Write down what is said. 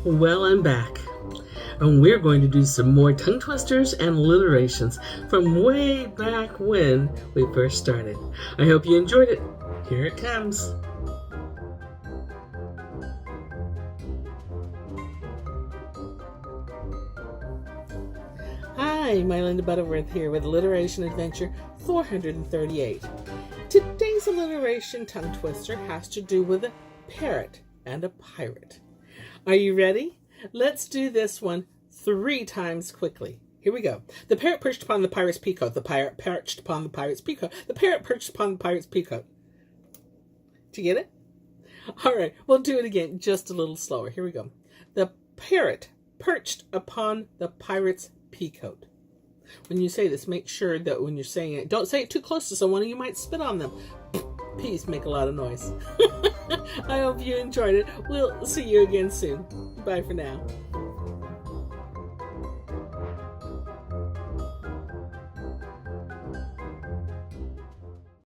Well, I'm back. And we're going to do some more tongue twisters and alliterations from way back when we first started. I hope you enjoyed it. Here it comes. Hi, my Linda Butterworth here with Alliteration Adventure 438. Today's alliteration tongue twister has to do with a parrot and a pirate. Are you ready? Let's do this one 3 times quickly. Here we go. The parrot perched upon the pirate's peacoat. The pirate perched upon the pirate's peacoat. The parrot perched upon the pirate's peacoat. Did you get it? All right, we'll do it again just a little slower. Here we go. The parrot perched upon the pirate's peacoat. When you say this, make sure that when you're saying it, don't say it too close to someone or you might spit on them. Peas make a lot of noise. I hope you enjoyed it. We'll see you again soon. Bye for now.